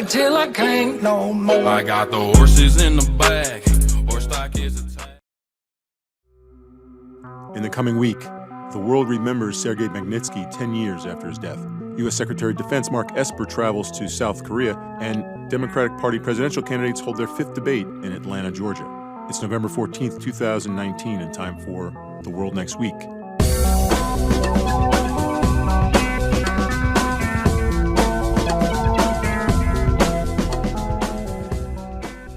till I can't no more. I got the horses in the back. Horse stock is a tag. In the coming week, the world remembers Sergei Magnitsky 10 years after his death. U.S. Secretary of Defense Mark Esper travels to South Korea, and Democratic Party presidential candidates hold their fifth debate in Atlanta, Georgia. It's November 14th, 2019, and time for The World Next Week.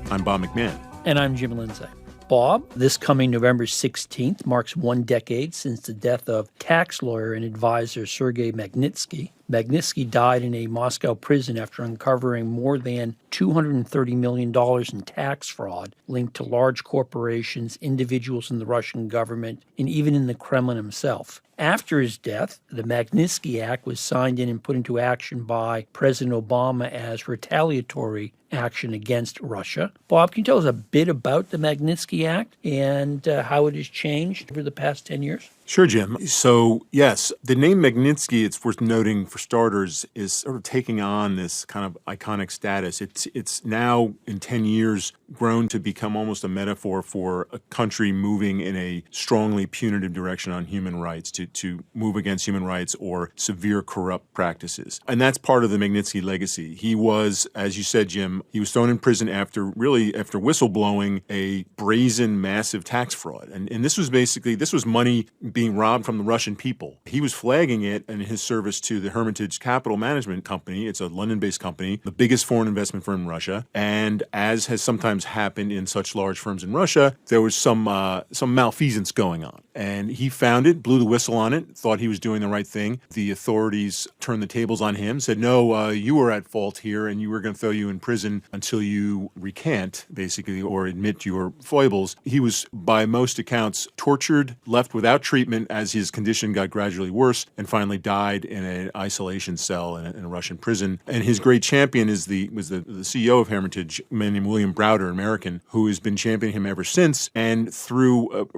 I'm Bob McMahon. And I'm Jim Lindsay. Bob, this coming November 16th marks 1 decade since the death of tax lawyer and advisor Sergei Magnitsky. Magnitsky died in a Moscow prison after uncovering more than $230 million in tax fraud linked to large corporations, individuals in the Russian government, and even in the Kremlin himself. After his death, the Magnitsky Act was signed in and put into action by President Obama as retaliatory action against Russia. Bob, can you tell us a bit about the Magnitsky Act and how it has changed over the past 10 years? Sure, Jim. So, yes, the name Magnitsky, it's worth noting for starters, is sort of taking on this kind of iconic status. It's now, in 10 years, grown to become almost a metaphor for a country moving in a strongly punitive direction on human rights, to move against human rights or severe corrupt practices. And that's part of the Magnitsky legacy. He was, as you said, Jim, he was thrown in prison after whistleblowing a brazen, massive tax fraud. And this was money being robbed from the Russian people. He was flagging it in his service to the Hermitage Capital Management Company. It's a London-based company, the biggest foreign investment firm in Russia. And as has sometimes happened in such large firms in Russia, there was some malfeasance going on. And he found it, blew the whistle on it, thought he was doing the right thing. The authorities turned the tables on him, said, no, you were at fault here, and you were going to throw you in prison until you recant, basically, or admit your foibles. He was, by most accounts, tortured, left without treatment as his condition got gradually worse, and finally died in an isolation cell in a Russian prison. And his great champion was the CEO of Hermitage, a man named William Browder, an American, who has been championing him ever since, and through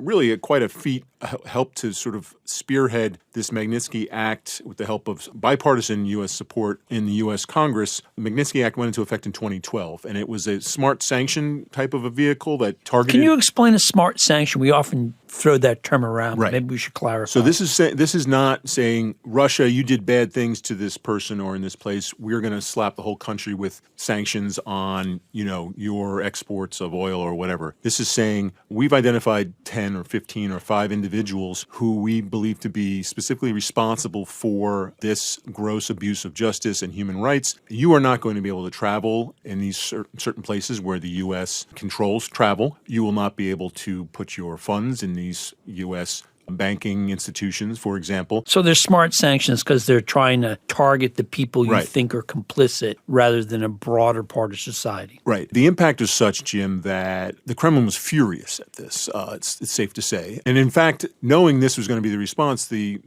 quite a feat, helped to sort of spearhead this Magnitsky Act with the help of bipartisan U.S. support in the U.S. Congress. The Magnitsky Act went into effect in 2012, and it was a smart sanction type of a vehicle that targeted... Can you explain a smart sanction? We often throw that term around. Right. Maybe we should clarify. So this is not saying, Russia, you did bad things to this person or in this place. We're going to slap the whole country with sanctions on, your exports of oil or whatever. This is saying we've identified 10 or 15 or 5 individuals who we believe to be specifically responsible for this gross abuse of justice and human rights. You are not going to be able to travel in these certain places where the U.S. controls travel. You will not be able to put your funds in these U.S. banking institutions, for example. So they're smart sanctions because they're trying to target the people you think are complicit rather than a broader part of society. Right. The impact is such, Jim, that the Kremlin was furious at this, it's safe to say. And in fact, knowing this was going to be the response, the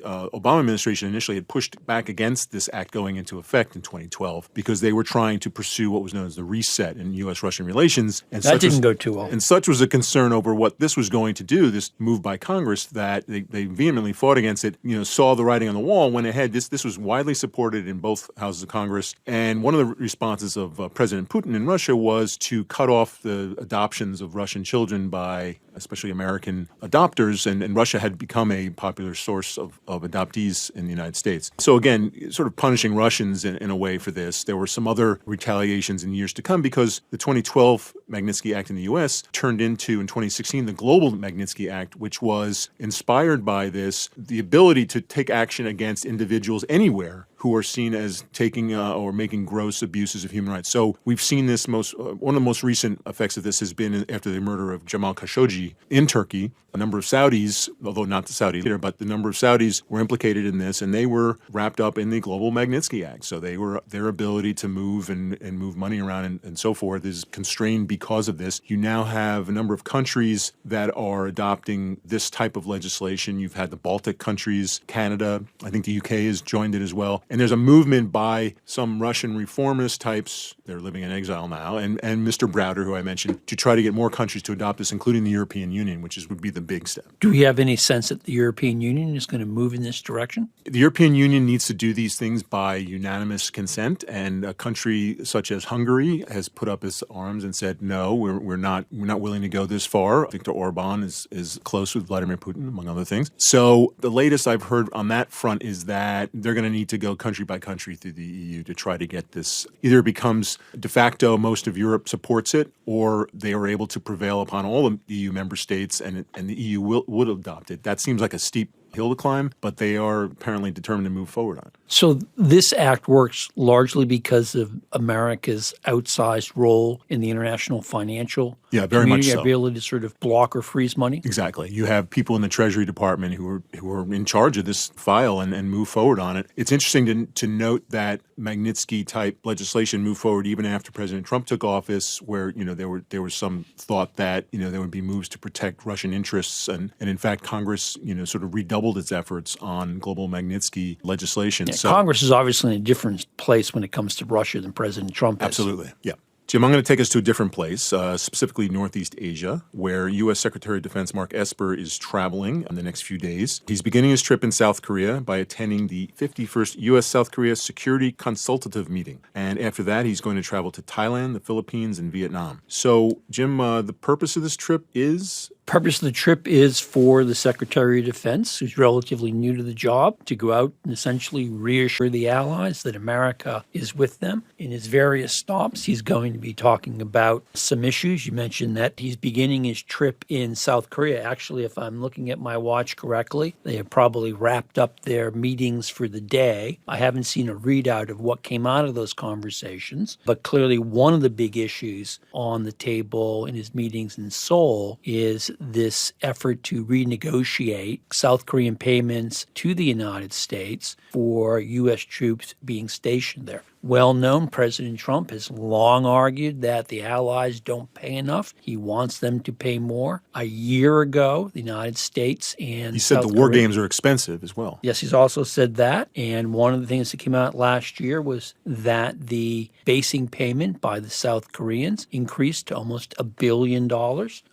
Obama administration initially had pushed back against this act going into effect in 2012 because they were trying to pursue what was known as the reset in U.S.-Russian relations. And that didn't go too well. And such was a concern over what this was going to do, this move by Congress, that they vehemently fought against it, saw the writing on the wall, went ahead. This was widely supported in both houses of Congress. And one of the responses of President Putin in Russia was to cut off the adoptions of Russian children by especially American adopters. And Russia had become a popular source of adoptees in the United States. So again, sort of punishing Russians in a way for this. There were some other retaliations in years to come because the 2012 Magnitsky Act in the U.S. turned into, in 2016, the Global Magnitsky Act, which was inspired by this, the ability to take action against individuals anywhere who are seen as taking or making gross abuses of human rights. So we've seen this one of the most recent effects of this has been after the murder of Jamal Khashoggi in Turkey. A number of Saudis, although not the Saudi leader, but the number of Saudis were implicated in this, and they were wrapped up in the Global Magnitsky Act. So their ability to move and move money around and so forth is constrained because of this. You now have a number of countries that are adopting this type of legislation. You've had the Baltic countries, Canada, I think the UK has joined it as well. And there's a movement by some Russian reformist types, they're living in exile now, and Mr. Browder, who I mentioned, to try to get more countries to adopt this, including the European Union, which would be the big step. Do we have any sense that the European Union is going to move in this direction? The European Union needs to do these things by unanimous consent, and a country such as Hungary has put up its arms and said, no, we're not willing to go this far. Viktor Orban is close with Vladimir Putin, among other things. So the latest I've heard on that front is that they're going to need to go country by country through the EU to try to get this. Either it becomes de facto, most of Europe supports it, or they are able to prevail upon all the EU member states, and the EU would adopt it. That seems like a steep hill to climb, but they are apparently determined to move forward on it. So this act works largely because of America's outsized role in the international financial very community, much so. ability to sort of block or freeze money? Exactly. You have people in the Treasury Department who are in charge of this file and move forward on it. It's interesting to note that Magnitsky-type legislation moved forward even after President Trump took office, where there was some thought that there would be moves to protect Russian interests, and in fact Congress sort of redoubled its efforts on global Magnitsky legislation. Yeah, So, Congress is obviously in a different place when it comes to Russia than President Trump is. absolutely, yeah. Jim, I'm going to take us to a different place, specifically Northeast Asia, where U.S. Secretary of Defense Mark Esper is traveling in the next few days. He's beginning his trip in South Korea by attending the 51st U.S.-South Korea Security Consultative Meeting. And after that, he's going to travel to Thailand, the Philippines, and Vietnam. So, Jim, the purpose of this trip is? Purpose of the trip is for the Secretary of Defense, who's relatively new to the job, to go out and essentially reassure the allies that America is with them. In his various stops, he's going to be talking about some issues. You mentioned that he's beginning his trip in South Korea. Actually, if I'm looking at my watch correctly, they have probably wrapped up their meetings for the day. I haven't seen a readout of what came out of those conversations, but clearly one of the big issues on the table in his meetings in Seoul is this effort to renegotiate South Korean payments to the United States for U.S. troops being stationed there. Well known, President Trump has long argued that the allies don't pay enough. He wants them to pay more. A year ago, the United States and He said South the war Korea, games are expensive as well. Yes, he's also said that. And one of the things that came out last year was that the basing payment by the South Koreans increased to almost $1 billion.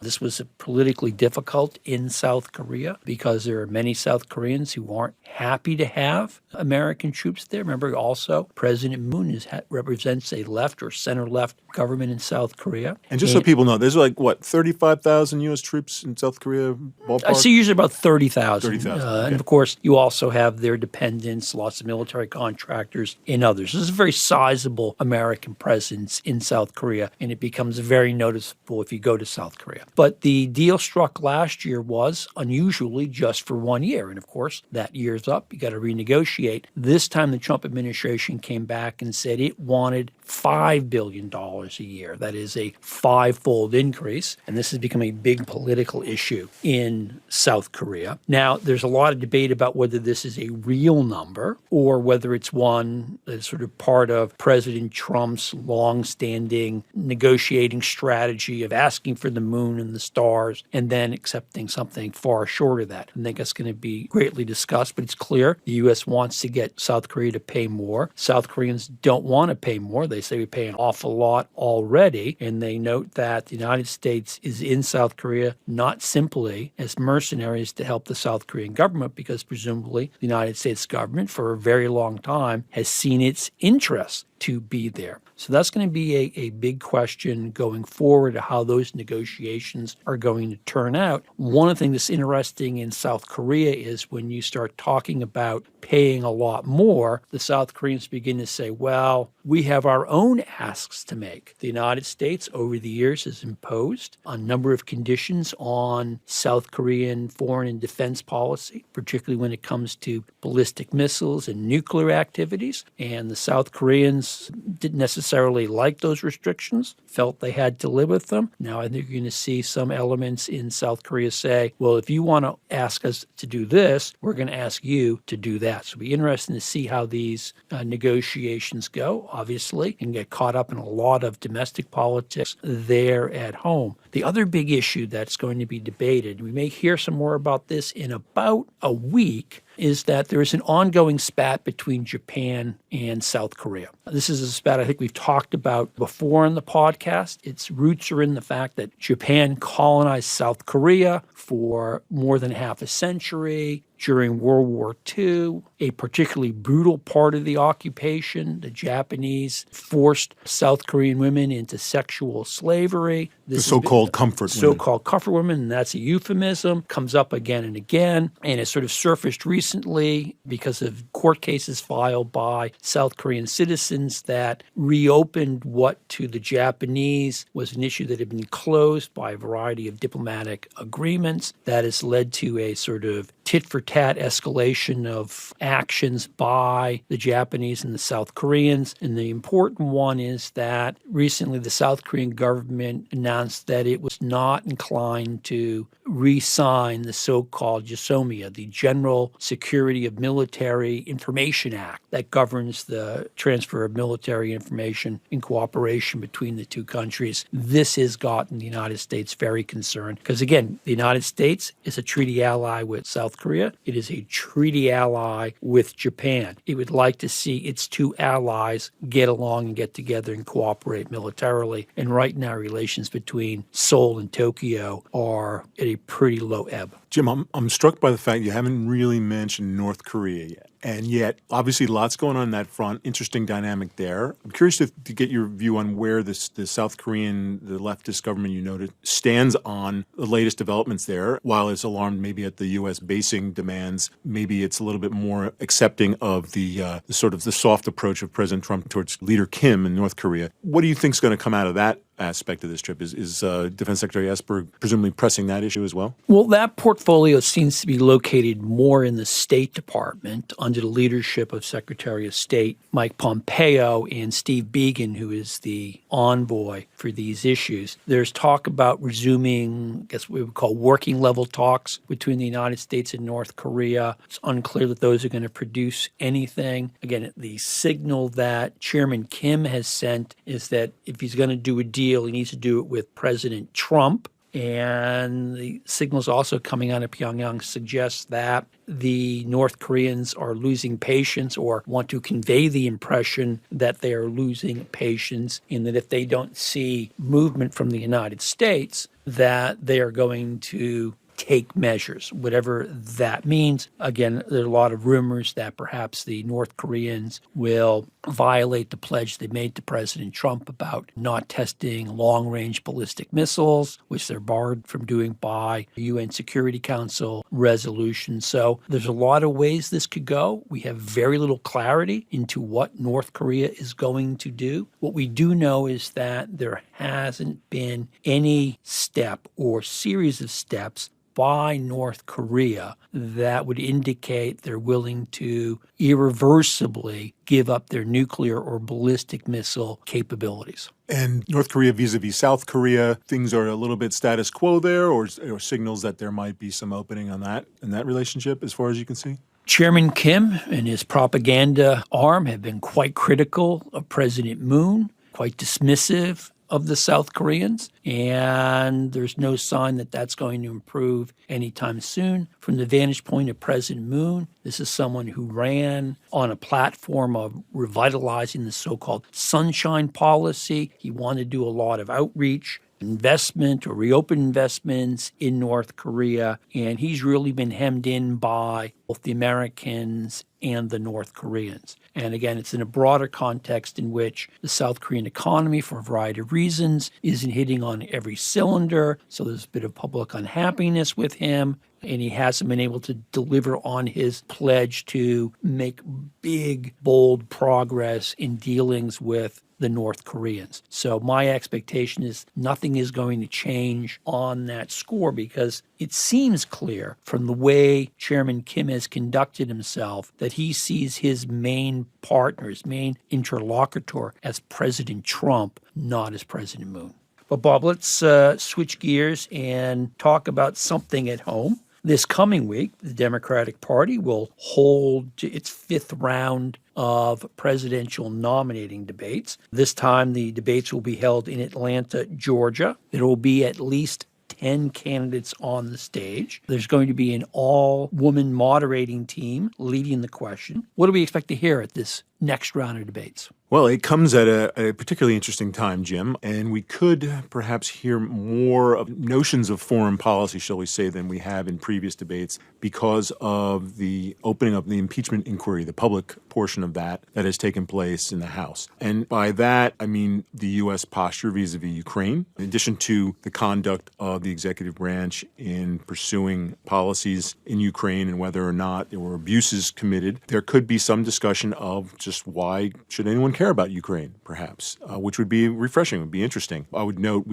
This was politically difficult in South Korea because there are many South Koreans who aren't happy to have American troops there. Remember also, President Moon represents a left or center-left government in South Korea. And just so people know, there's 35,000 U.S. troops in South Korea ballpark? I see usually about 30,000. 30,000, okay. And of course, you also have their dependents, lots of military contractors, and others. This is a very sizable American presence in South Korea, and it becomes very noticeable if you go to South Korea. But the deal struck last year was unusually just for 1 year. And of course, that year's up. You got to renegotiate. This time, the Trump administration came back and said it wanted $5 billion a year. That is a five-fold increase. And this has become a big political issue in South Korea. Now, there's a lot of debate about whether this is a real number or whether it's one that's sort of part of President Trump's long-standing negotiating strategy of asking for the moon and the stars and then accepting something far short of that. I think that's going to be greatly discussed, but it's clear the U.S. wants to get South Korea to pay more. South Koreans don't want to pay more. They say we pay an awful lot already, and they note that the United States is in South Korea not simply as mercenaries to help the South Korean government, because presumably the United States government for a very long time has seen its interests to be there. So that's going to be a big question going forward, how those negotiations are going to turn out. One of the things that's interesting in South Korea is when you start talking about paying a lot more, the South Koreans begin to say, well, we have our own asks to make. The United States over the years has imposed a number of conditions on South Korean foreign and defense policy, particularly when it comes to ballistic missiles and nuclear activities. And the South Koreans didn't necessarily like those restrictions, felt they had to live with them. Now I think you're going to see some elements in South Korea say, well, if you want to ask us to do this, we're going to ask you to do that. So it'll be interesting to see how these negotiations go, obviously, and get caught up in a lot of domestic politics there at home. The other big issue that's going to be debated, we may hear some more about this in about a week, is that there is an ongoing spat between Japan and South Korea. This is a spat I think we've talked about before in the podcast. Its roots are in the fact that Japan colonized South Korea for more than half a century. During World War II, a particularly brutal part of the occupation, the Japanese forced South Korean women into sexual slavery. The so-called comfort women. So-called comfort women, and that's a euphemism, comes up again and again, and it sort of surfaced recently because of court cases filed by South Korean citizens that reopened what to the Japanese was an issue that had been closed by a variety of diplomatic agreements. That has led to a sort of tit-for-tat escalation of actions by the Japanese and the South Koreans. And the important one is that recently the South Korean government announced that it was not inclined to re-sign the so-called JSOMIA, the General Security of Military Information Act that governs the transfer of military information in cooperation between the two countries. This has gotten the United States very concerned because, again, the United States is a treaty ally with South Korea. It is a treaty ally with Japan. It would like to see its two allies get along and get together and cooperate militarily. And right now, relations between Seoul and Tokyo are at a pretty low ebb. Jim, I'm struck by the fact you haven't really mentioned North Korea yet. And yet, obviously, lots going on that front. Interesting dynamic there. I'm curious to get your view on where the South Korean, the leftist government you noted, stands on the latest developments there. While it's alarmed maybe at the U.S. basing demands, maybe it's a little bit more accepting of the sort of the soft approach of President Trump towards Leader Kim in North Korea. What do you think is going to come out of that aspect of this trip? Is Defense Secretary Esper presumably pressing that issue as well? Well, that portfolio seems to be located more in the State Department under the leadership of Secretary of State Mike Pompeo and Steve Biegun, who is the envoy for these issues. There's talk about resuming, I guess, what we would call working level talks between the United States and North Korea. It's unclear that those are going to produce anything. Again, the signal that Chairman Kim has sent is that if he's going to do a deal, he needs to do it with President Trump. And the signals also coming out of Pyongyang suggest that the North Koreans are losing patience or want to convey the impression that they are losing patience, and that if they don't see movement from the United States, that they are going to take measures, whatever that means. Again, there are a lot of rumors that perhaps the North Koreans will violate the pledge they made to President Trump about not testing long-range ballistic missiles, which they're barred from doing by UN Security Council resolution. So there's a lot of ways this could go. We have very little clarity into what North Korea is going to do. What we do know is that there hasn't been any step or series of steps by North Korea that would indicate they're willing to irreversibly give up their nuclear or ballistic missile capabilities. And North Korea vis-a-vis South Korea, things are a little bit status quo there, or signals that there might be some opening on that in that relationship as far as you can see? Chairman Kim and his propaganda arm have been quite critical of President Moon, quite dismissive of the South Koreans, and there's no sign that that's going to improve anytime soon. From the vantage point of President Moon, this is someone who ran on a platform of revitalizing the so-called sunshine policy. He wanted to do a lot of outreach, investment or reopen investments in North Korea, and he's really been hemmed in by both the Americans and the North Koreans. And again, it's in a broader context in which the South Korean economy, for a variety of reasons, isn't hitting on every cylinder. So there's a bit of public unhappiness with him, and he hasn't been able to deliver on his pledge to make big, bold progress in dealings with the North Koreans. So my expectation is nothing is going to change on that score, because it seems clear from the way Chairman Kim has conducted himself that he sees his main partner, his main interlocutor, as President Trump, not as President Moon. But Bob, let's switch gears and talk about something at home. This coming week, the Democratic Party will hold its fifth round of presidential nominating debates. This time, the debates will be held in Atlanta, Georgia. There will be at least 10 candidates on the stage. There's going to be an all-woman moderating team leading the question. What do we expect to hear at this next round of debates? Well, it comes at a particularly interesting time, Jim, and we could perhaps hear more of notions of foreign policy, shall we say, than we have in previous debates because of the opening of the impeachment inquiry, the public portion of that has taken place in the House. And by that, I mean the U.S. posture vis-a-vis Ukraine, in addition to the conduct of the executive branch in pursuing policies in Ukraine and whether or not there were abuses committed. There could be some discussion of just why should anyone care about Ukraine, perhaps, which would be refreshing, would be interesting. I would note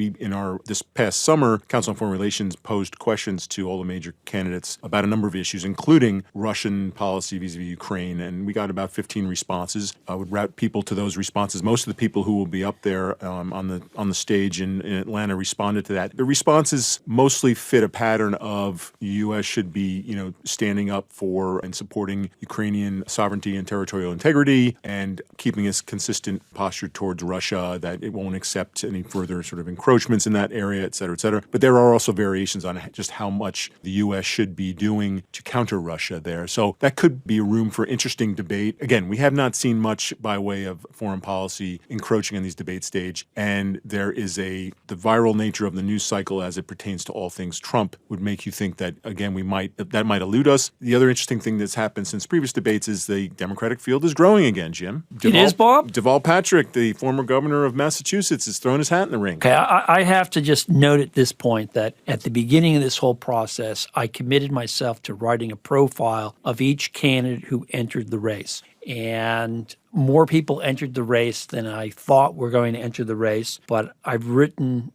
this past summer, Council on Foreign Relations posed questions to all the major candidates about a number of issues, including Russian policy vis-a-vis Ukraine, and we got about 15 responses. I would route people to those responses. Most of the people who will be up there on the stage in Atlanta responded to that. The responses mostly fit a pattern of the U.S. should be, standing up for and supporting Ukrainian sovereignty and territorial integrity and keeping a consistent posture towards Russia, that it won't accept any further sort of encroachments in that area, et cetera, et cetera. But there are also variations on just how much the U.S. should be doing to counter Russia there. So that could be a room for interesting debate. Again, we have not seen much by way of foreign policy encroaching on these debate stage, and there is the viral nature of the news cycle as it pertains to all things Trump would make you think that, again, that might elude us. The other interesting thing that's happened since previous debates is the Democratic field is growing again, Jim. It is, Bob? Deval Patrick, the former governor of Massachusetts, has thrown his hat in the ring. Okay, I have to just note at this point that at the beginning of this whole process, I committed myself to writing a profile of each candidate who entered the race. And more people entered the race than I thought were going to enter the race, but I've written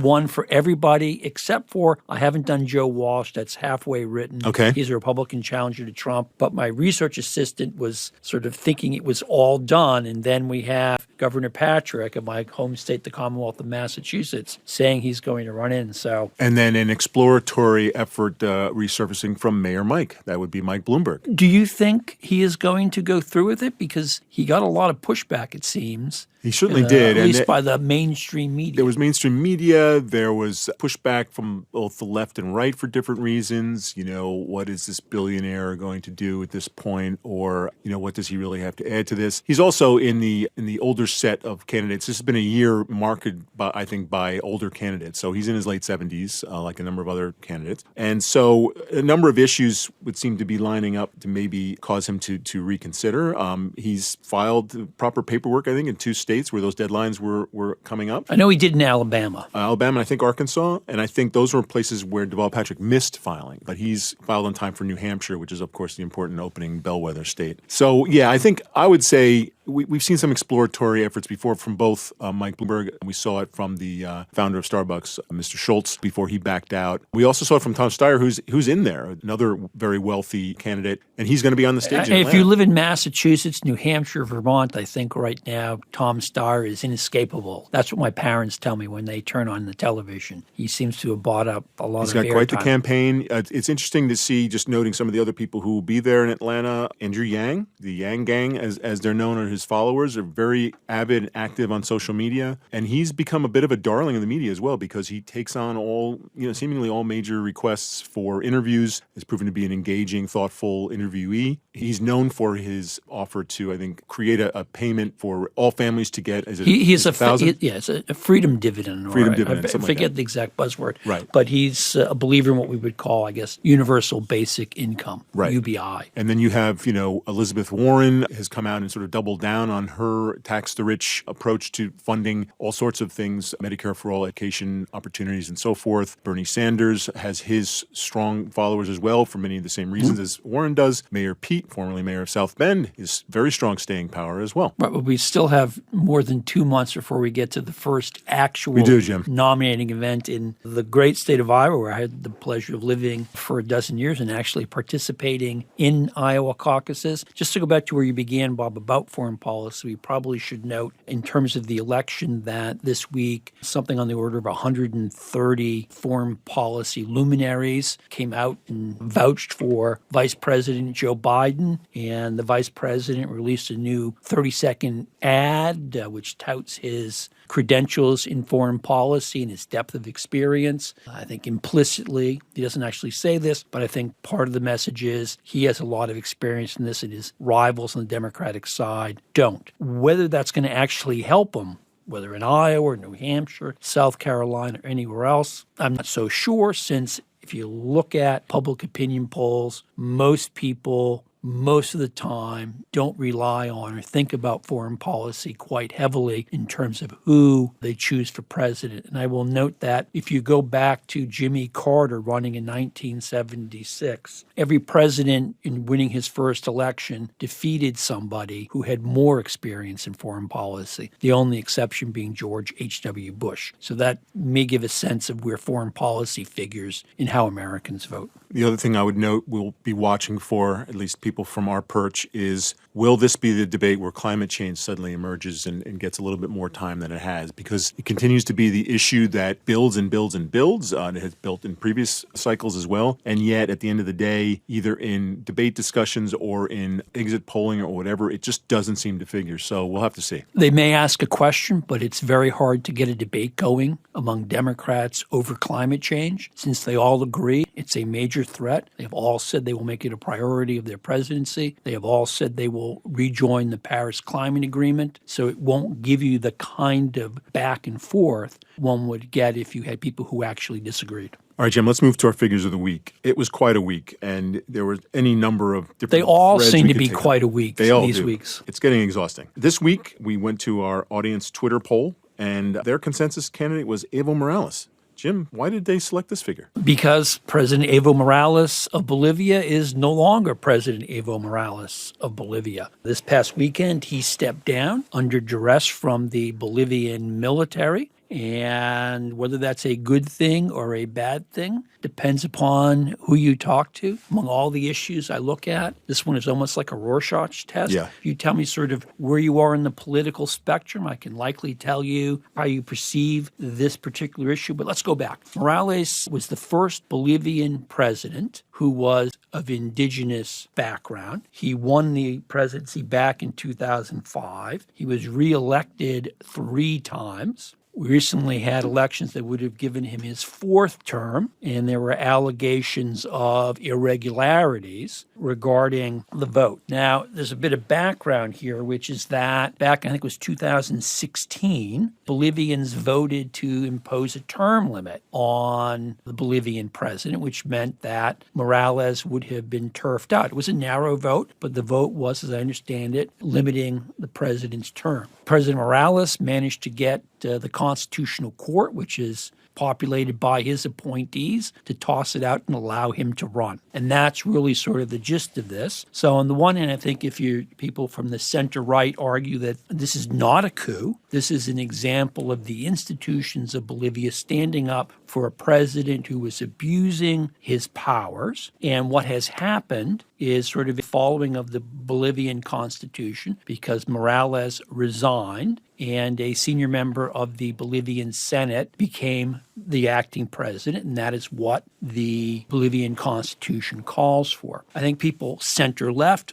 one for everybody except for I haven't done Joe Walsh. That's halfway written. Okay. He's a Republican challenger to Trump, but my research assistant was sort of thinking it was all done, and then we have Governor Patrick of my home state, the Commonwealth of Massachusetts, saying he's going to run in. And then an exploratory effort resurfacing from Mayor Mike. That would be Mike Bloomberg. Do you think he is going to go through with it? Because he got a lot of pushback, it seems. He certainly did. At least by the mainstream media. There was mainstream media. There was pushback from both the left and right for different reasons. What is this billionaire going to do at this point? Or, what does he really have to add to this? He's also in the older set of candidates. This has been a year marked, by older candidates. So he's in his late 70s, like a number of other candidates. And so a number of issues would seem to be lining up to maybe cause him to reconsider. He's filed proper paperwork, I think, in 2 states where those deadlines were coming up. I know he did in Alabama. Alabama, and I think Arkansas, and I think those were places where Deval Patrick missed filing, but he's filed on time for New Hampshire, which is, of course, the important opening bellwether state. So, yeah, I think I would say we've seen some exploratory efforts before from both Mike Bloomberg, and we saw it from the founder of Starbucks, Mr. Schultz, before he backed out. We also saw it from Tom Steyer, who's in there, another very wealthy candidate, and he's going to be on the stage in Atlanta. If you live in Massachusetts, New Hampshire, Vermont, I think right now Tom Steyer is inescapable. That's what my parents tell me when they turn on the television. He seems to have bought up a lot of airtime. He's got quite the campaign. It's interesting to see, just noting some of the other people who will be there in Atlanta. Andrew Yang, the Yang Gang, as they're known, or his followers, are very avid and active on social media. And he's become a bit of a darling of the media as well, because he takes on seemingly all major requests for interviews. Has proven to be an engaging, thoughtful interviewee. He's known for his offer to, I think, create a payment for all families to get. It's a freedom dividend. Dividend. I forget the exact buzzword. Right. But he's a believer in what we would call, I guess, universal basic income, right. UBI. And then you have, Elizabeth Warren has come out and sort of doubled down on her tax-the-rich approach to funding all sorts of things, Medicare for all, education opportunities, and so forth. Bernie Sanders has his strong followers as well for many of the same reasons as Warren does. Mayor Pete, formerly mayor of South Bend, is very strong staying power as well. Right, but we still have more than 2 months before we get to the first actual nominating event in the great state of Iowa, where I had the pleasure of living for a dozen years and actually participating in Iowa caucuses. Just to go back to where you began, Bob, about foreign foreign policy, we probably should note in terms of the election that this week something on the order of 130 foreign policy luminaries came out and vouched for Vice President Joe Biden, and the Vice President released a new 30-second ad which touts his credentials in foreign policy and his depth of experience. I think implicitly, he doesn't actually say this, but I think part of the message is he has a lot of experience in this and his rivals on the Democratic side don't. Whether that's going to actually help him, whether in Iowa or New Hampshire, South Carolina, or anywhere else, I'm not so sure, since if you look at public opinion polls, most people most of the time don't rely on or think about foreign policy quite heavily in terms of who they choose for president. And I will note that if you go back to Jimmy Carter running in 1976, every president in winning his first election defeated somebody who had more experience in foreign policy, the only exception being George H.W. Bush. So that may give a sense of where foreign policy figures in how Americans vote. The other thing I would note we'll be watching for, at least people from our perch, is will this be the debate where climate change suddenly emerges and gets a little bit more time than it has? Because it continues to be the issue that builds and builds and builds. It has built in previous cycles as well. And yet, at the end of the day, either in debate discussions or in exit polling or whatever, it just doesn't seem to figure. So we'll have to see. They may ask a question, but it's very hard to get a debate going among Democrats over climate change, since they all agree it's a major threat. They've all said they will make it a priority of their presidency. They have all said they will rejoin the Paris Climate Agreement. So it won't give you the kind of back and forth one would get if you had people who actually disagreed. All right, Jim, let's move to our figures of the week. It was quite a week, and there were any number of different They all threads seem we to could be take quite on. a week They all these do. weeks. It's getting exhausting. This week, we went to our audience Twitter poll, and their consensus candidate was Evo Morales. Jim, why did they select this figure? Because President Evo Morales of Bolivia is no longer President Evo Morales of Bolivia. This past weekend, he stepped down under duress from the Bolivian military. And whether that's a good thing or a bad thing depends upon who you talk to. Among all the issues I look at, this one is almost like a Rorschach test. Yeah. If you tell me sort of where you are in the political spectrum, I can likely tell you how you perceive this particular issue. But let's go back. Morales was the first Bolivian president who was of indigenous background. He won the presidency back in 2005. He was reelected 3 times. We recently had elections that would have given him his 4th term, and there were allegations of irregularities regarding the vote. Now, there's a bit of background here, which is that back, I think it was 2016, Bolivians voted to impose a term limit on the Bolivian president, which meant that Morales would have been turfed out. It was a narrow vote, but the vote was, as I understand it, limiting the president's term. President Morales managed to get the Constitutional Court, which is populated by his appointees, to toss it out and allow him to run. And that's really sort of the gist of this. So on the one hand, I think if people from the center-right argue that this is not a coup, this is an example of the institutions of Bolivia standing up for a president who was abusing his powers. And what has happened is sort of the following of the Bolivian constitution, because Morales resigned and a senior member of the Bolivian Senate became the acting president, and that is what the Bolivian constitution calls for. I think people center-left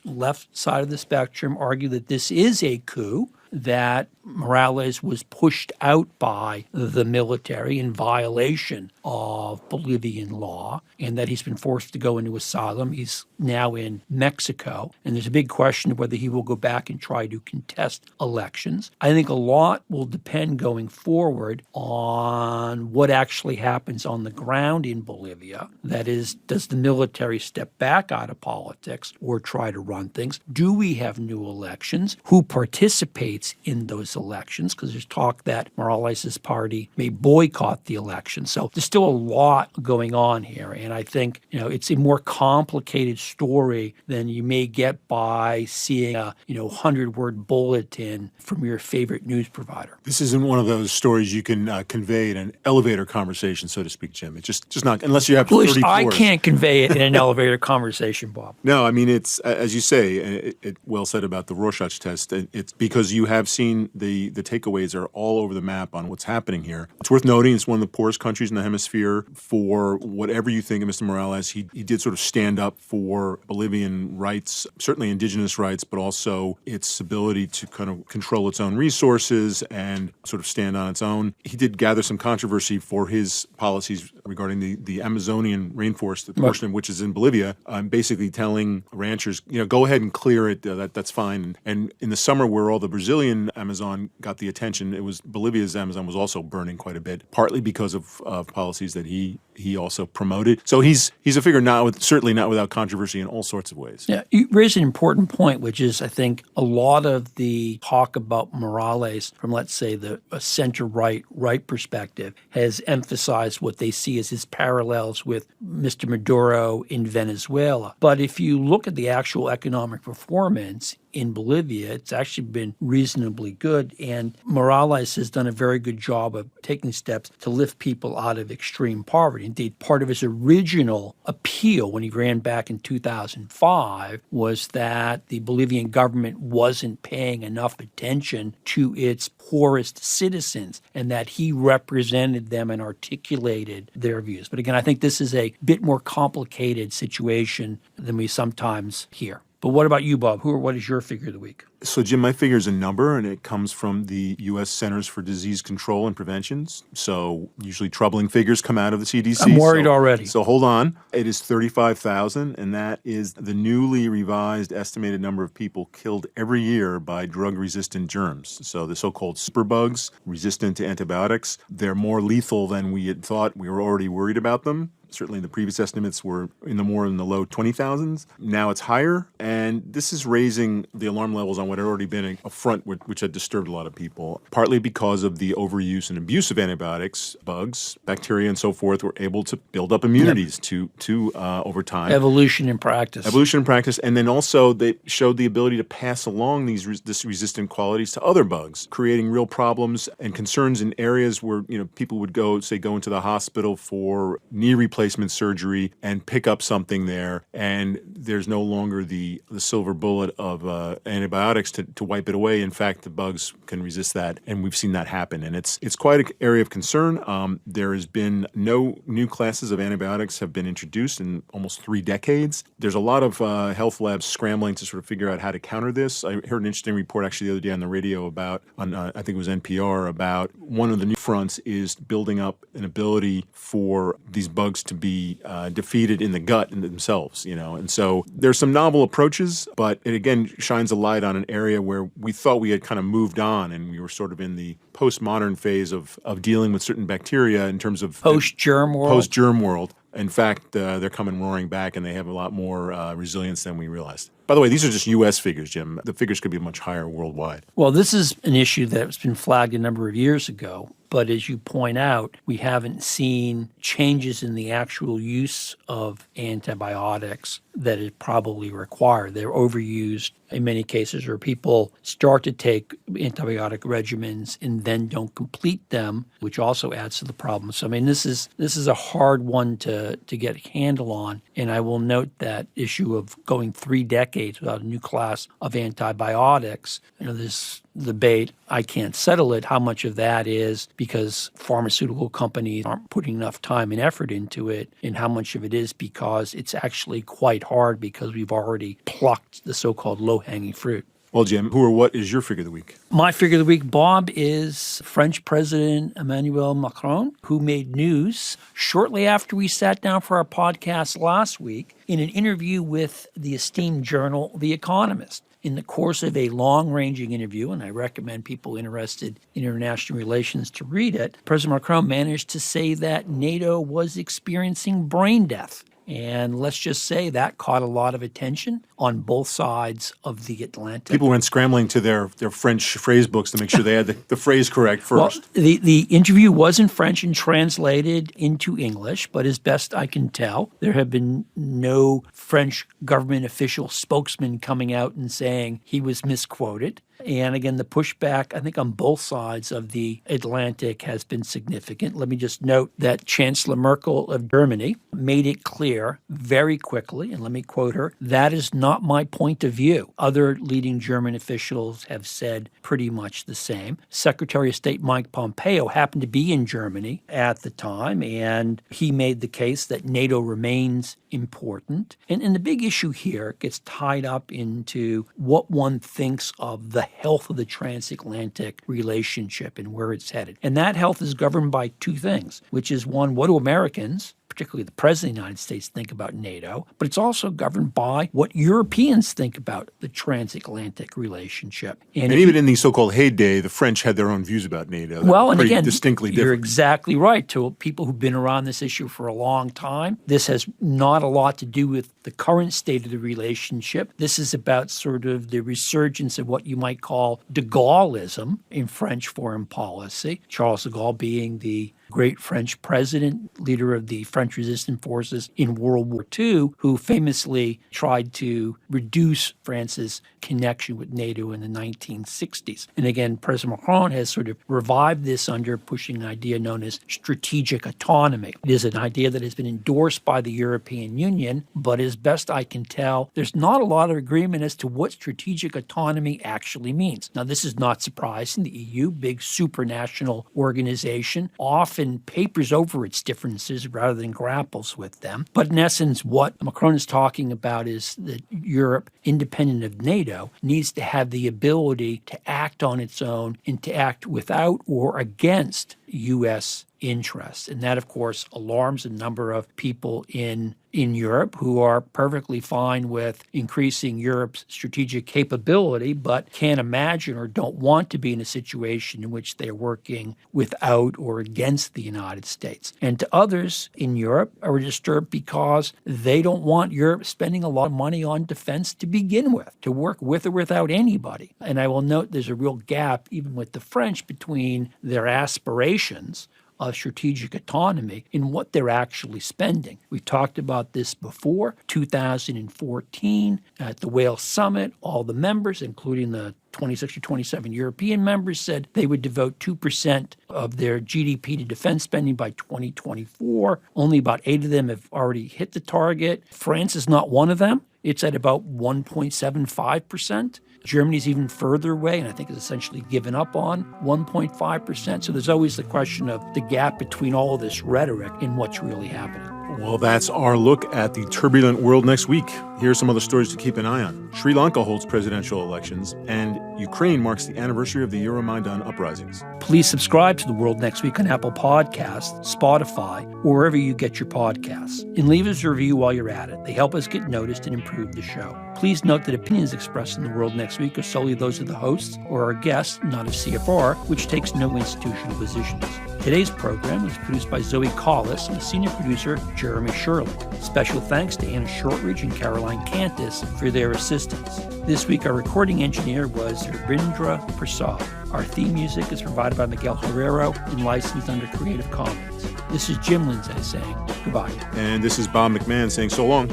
side of the spectrum argue that this is a coup, that Morales was pushed out by the military in violation of Bolivian law, and that he's been forced to go into asylum. He's now in Mexico, and there's a big question of whether he will go back and try to contest elections. I think a lot will depend going forward on what actually happens on the ground in Bolivia. That is, does the military step back out of politics or try to run things? Do we have new elections? Who participates candidates in those elections because there's talk that Morales' party may boycott the election. So there's still a lot going on here. And I think, it's a more complicated story than you may get by seeing a, 100-word bulletin from your favorite news provider. This isn't one of those stories you can convey in an elevator conversation, so to speak, Jim. It's just not, unless you have 30 floors. I can't convey it in an elevator conversation, Bob. No, I mean, it's, as you say, it well said about the Rorschach test. It's because you have seen the takeaways are all over the map on what's happening here. It's worth noting it's one of the poorest countries in the hemisphere. For whatever you think of Mr. Morales, he did sort of stand up for Bolivian rights, certainly indigenous rights, but also its ability to kind of control its own resources and sort of stand on its own. He did gather some controversy for his policies regarding the Amazonian rainforest, the portion of which is in Bolivia, basically telling ranchers, go ahead and clear it, that's fine. And in the summer where all the Brazilian Amazon got the attention, it was Bolivia's Amazon was also burning quite a bit, partly because of policies that he also promoted. So he's a figure certainly not without controversy in all sorts of ways. Yeah, you raise an important point, which is I think a lot of the talk about Morales from, let's say, the center-right perspective has emphasized what they see as his parallels with Mr. Maduro in Venezuela. But if you look at the actual economic performance in Bolivia, it's actually been reasonably good, and Morales has done a very good job of taking steps to lift people out of extreme poverty. Indeed, part of his original appeal when he ran back in 2005 was that the Bolivian government wasn't paying enough attention to its poorest citizens and that he represented them and articulated their views. But again, I think this is a bit more complicated situation than we sometimes hear. But what about you, Bob? What is your figure of the week? So, Jim, my figure is a number, and it comes from the U.S. Centers for Disease Control and Prevention. So usually troubling figures come out of the CDC. I'm worried already. So hold on. It is 35,000, and that is the newly revised estimated number of people killed every year by drug-resistant germs. So the so-called superbugs, resistant to antibiotics, they're more lethal than we had thought. We were already worried about them. Certainly the previous estimates were in the low 20,000s. Now it's higher, and this is raising the alarm levels on what had already been a front which had disturbed a lot of people, partly because of the overuse and abuse of antibiotics. Bugs, bacteria, and so forth were able to build up immunities to over time. Evolution in practice. And then also they showed the ability to pass along this resistant qualities to other bugs, creating real problems and concerns in areas where people would go into the hospital for knee replacement surgery and pick up something there, and there's no longer the silver bullet of antibiotics to wipe it away. In fact, the bugs can resist that, and we've seen that happen. And it's quite an area of concern. There has been no new classes of antibiotics have been introduced in almost 3 decades. There's a lot of health labs scrambling to sort of figure out how to counter this. I heard an interesting report actually the other day on the radio I think it was NPR, about one of the new fronts is building up an ability for these bugs to be defeated in the gut in themselves, And so there's some novel approaches, but it again shines a light on an area where we thought we had kind of moved on, and we were sort of in the postmodern phase of dealing with certain bacteria in terms of post-germ world. In fact, they're coming roaring back, and they have a lot more resilience than we realized. By the way, these are just U.S. figures, Jim. The figures could be much higher worldwide. Well, this is an issue that's been flagged a number of years ago. But as you point out, we haven't seen changes in the actual use of antibiotics that is probably required. They're overused in many cases, where people start to take antibiotic regimens and then don't complete them, which also adds to the problem. So, I mean, this is a hard one to get a handle on. And I will note that issue of going 3 decades without a new class of antibiotics. This debate, I can't settle it, how much of that is because pharmaceutical companies aren't putting enough time and effort into it, and how much of it is because it's actually quite hard because we've already plucked the so-called low-hanging fruit. Well, Jim, what is your figure of the week? My figure of the week, Bob, is French President Emmanuel Macron, who made news shortly after we sat down for our podcast last week in an interview with the esteemed journal The Economist. In the course of a long-ranging interview, and I recommend people interested in international relations to read it, President Macron managed to say that NATO was experiencing brain death. And let's just say that caught a lot of attention on both sides of the Atlantic. People went scrambling to their French phrase books to make sure they had the phrase correct first. Well, the interview was in French and translated into English, but as best I can tell, there have been no French government official spokesman coming out and saying he was misquoted. And again, the pushback, I think, on both sides of the Atlantic has been significant. Let me just note that Chancellor Merkel of Germany made it clear very quickly, and let me quote her, "That is not my point of view." Other leading German officials have said pretty much the same. Secretary of State Mike Pompeo happened to be in Germany at the time, and he made the case that NATO remains important. And the big issue here gets tied up into what one thinks of the health of the transatlantic relationship and where it's headed. And that health is governed by two things, which is one, what do Americans, particularly the President of the United States, think about NATO, but it's also governed by what Europeans think about the transatlantic relationship. And even in the so-called heyday, the French had their own views about NATO. Well, and pretty again, distinctly different. You're exactly right. To people who've been around this issue for a long time, this has not a lot to do with the current state of the relationship. This is about sort of the resurgence of what you might call de Gaulleism in French foreign policy. Charles de Gaulle being the great French president, leader of the French resistance forces in World War II, who famously tried to reduce France's connection with NATO in the 1960s. And again, President Macron has sort of revived this under pushing an idea known as strategic autonomy. It is an idea that has been endorsed by the European Union, but as best I can tell, there's not a lot of agreement as to what strategic autonomy actually means. Now, this is not surprising. The EU, big supranational organization, often papers over its differences rather than grapples with them. But in essence, what Macron is talking about is that Europe, independent of NATO, needs to have the ability to act on its own and to act without or against U.S. interests. And that, of course, alarms a number of people in Europe who are perfectly fine with increasing Europe's strategic capability, but can't imagine or don't want to be in a situation in which they're working without or against the United States. And to others in Europe are disturbed because they don't want Europe spending a lot of money on defense to begin with, to work with or without anybody. And I will note there's a real gap, even with the French, between their aspirations of strategic autonomy in what they're actually spending. We've talked about this before. 2014 at the Wales Summit, all the members, including the 26 or 27 European members, said they would devote 2% of their GDP to defense spending by 2024. Only about 8 of them have already hit the target. France is not one of them. It's at about 1.75%. Germany's even further away, and I think is essentially given up on 1.5%. So there's always the question of the gap between all of this rhetoric and what's really happening. Well, that's our look at the turbulent world next week. Here are some other stories to keep an eye on. Sri Lanka holds presidential elections, and Ukraine marks the anniversary of the Euromaidan uprisings. Please subscribe to The World Next Week on Apple Podcasts, Spotify, or wherever you get your podcasts. And leave us a review while you're at it. They help us get noticed and improve the show. Please note that opinions expressed in The World Next Week are solely those of the hosts or our guests, not of CFR, which takes no institutional positions. Today's program was produced by Zoe Collis and senior producer Jeremy Shirley. Special thanks to Anna Shortridge and Caroline Cantus for their assistance. This week, our recording engineer was Rabindra Prasad. Our theme music is provided by Miguel Herrero and licensed under Creative Commons. This is Jim Lindsay saying goodbye. And this is Bob McMahon saying so long.